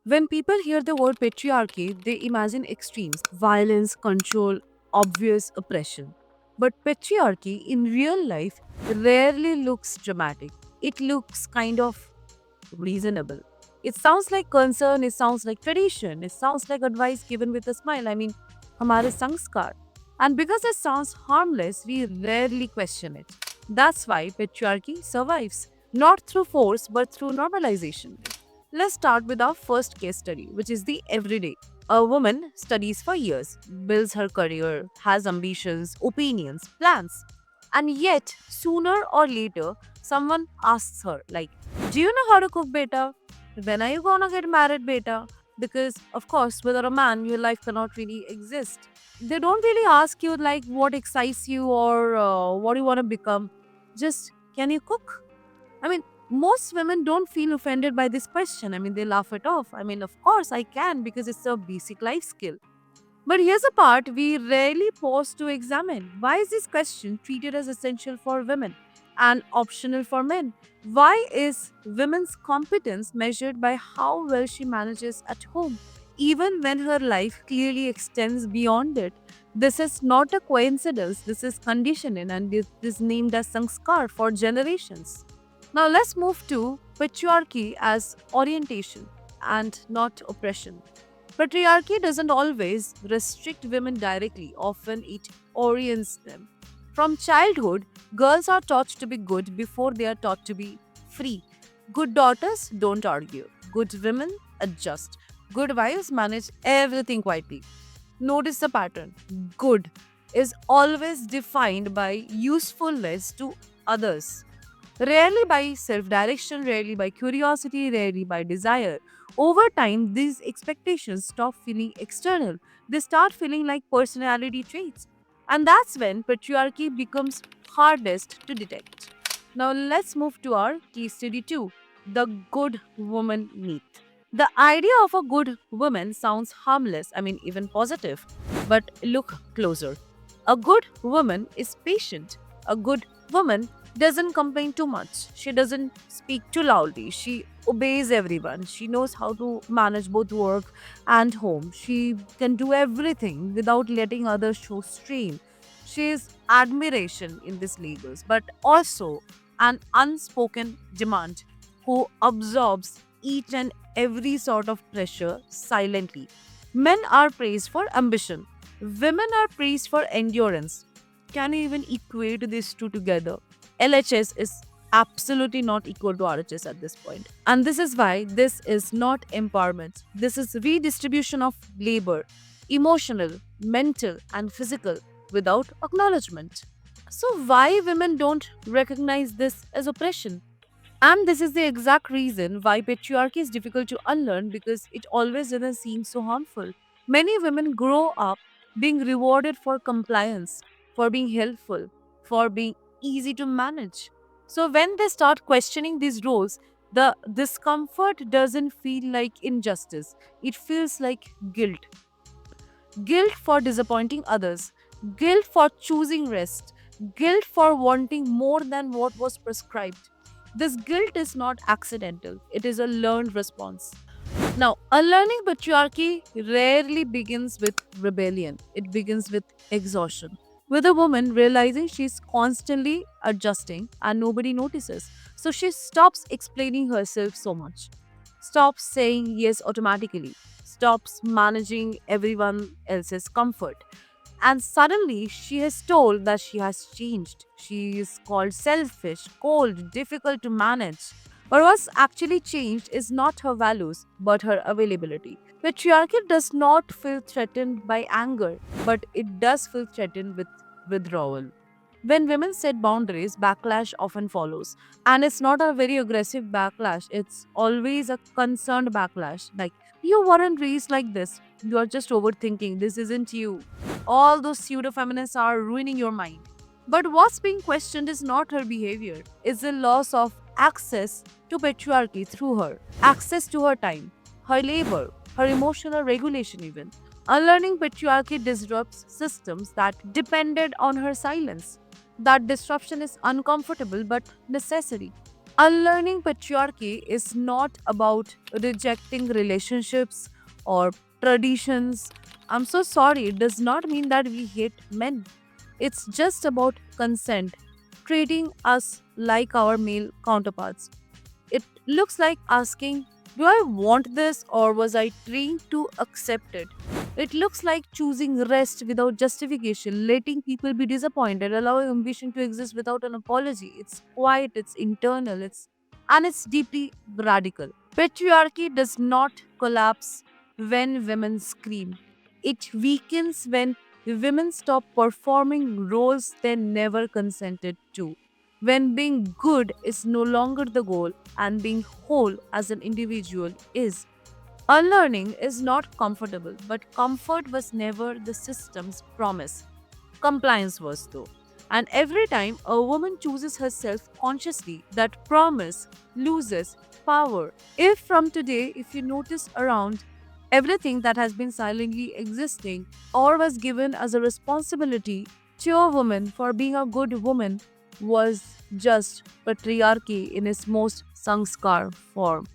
When people hear the word patriarchy, they imagine extremes, violence, control, obvious oppression. But patriarchy in real life rarely looks dramatic. It looks kind of reasonable. It sounds like concern, it sounds like tradition, it sounds like advice given with a smile. I mean, hamare sanskar. And because it sounds harmless, we rarely question it. That's why patriarchy survives, not through force but through normalization. Let's start with our first case study, which is the everyday. A woman studies for years, builds her career, has ambitions, opinions, plans, and yet sooner or later someone asks her, like, do you know how to cook, beta? When are you gonna get married, beta? Because, of course, without a man, your life cannot really exist. They don't really ask you, like, what excites you or what you want to become. Just, can you cook? I mean, most women don't feel offended by this question. I mean, they laugh it off. I mean, of course, I can because it's a basic life skill. But here's a part we rarely pause to examine. Why is this question treated as essential for women and optional for men? Why is women's competence measured by how well she manages at home, even when her life clearly extends beyond it? This is not a coincidence, this is conditioning and it is named as sanskar for generations. Now let's move to patriarchy as orientation and not oppression. Patriarchy doesn't always restrict women directly, often it orients them. From childhood, girls are taught to be good before they are taught to be free. Good daughters don't argue, good women adjust, good wives manage everything quietly. Notice the pattern. Good is always defined by usefulness to others. Rarely by self direction, rarely by curiosity, rarely by desire. Over time, these expectations stop feeling external. They start feeling like personality traits. And that's when patriarchy becomes hardest to detect. Now, let's move to our case study 2, the good woman myth. The idea of a good woman sounds harmless, I mean, even positive. But look closer. A good woman is patient. A good woman doesn't complain too much. She doesn't speak too loudly. She obeys everyone. She knows how to manage both work and home. She can do everything without letting others show strain. She is admiration in these labels, but also an unspoken demand who absorbs each and every sort of pressure silently. Men are praised for ambition. Women are praised for endurance. Can you even equate these two together? LHS is absolutely not equal to RHS at this point. And this is why this is not empowerment. This is redistribution of labor, emotional, mental, and physical, without acknowledgement. So, why women don't recognize this as oppression? And this is the exact reason why patriarchy is difficult to unlearn because it always doesn't seem so harmful. Many women grow up being rewarded for compliance, for being helpful, for being easy to manage. So when they start questioning these roles, the discomfort doesn't feel like injustice, it feels like guilt. Guilt for disappointing others, guilt for choosing rest, guilt for wanting more than what was prescribed. This guilt is not accidental, it is a learned response. Now, unlearning patriarchy rarely begins with rebellion, it begins with exhaustion. With a woman realizing she's constantly adjusting and nobody notices. So she stops explaining herself so much, stops saying yes automatically, stops managing everyone else's comfort. And suddenly she is told that she has changed. She is called selfish, cold, difficult to manage. But what's actually changed is not her values, but her availability. Patriarchy does not feel threatened by anger, but it does feel threatened with withdrawal. When women set boundaries, backlash often follows. And it's not a very aggressive backlash, it's always a concerned backlash. Like, you weren't raised like this. You are just overthinking. This isn't you. All those pseudo feminists are ruining your mind. But what's being questioned is not her behavior, it's the loss of access to patriarchy through her, access to her time, her labor, her emotional regulation, even. Unlearning patriarchy disrupts systems that depended on her silence. That disruption is uncomfortable but necessary. Unlearning patriarchy is not about rejecting relationships or traditions. I'm so sorry, it does not mean that we hate men. It's just about consent, treating us like our male counterparts. It looks like asking, do I want this or was I trained to accept it? It looks like choosing rest without justification, letting people be disappointed, allowing ambition to exist without an apology. It's quiet, it's internal, it's deeply radical. Patriarchy does not collapse when women scream. It weakens when women stop performing roles they never consented to. When being good is no longer the goal and being whole as an individual is. Unlearning is not comfortable, but comfort was never the system's promise. Compliance was, though. And every time a woman chooses herself consciously, that promise loses power. If from today, if you notice around, everything that has been silently existing or was given as a responsibility to a woman for being a good woman was just patriarchy in its most sanskar form.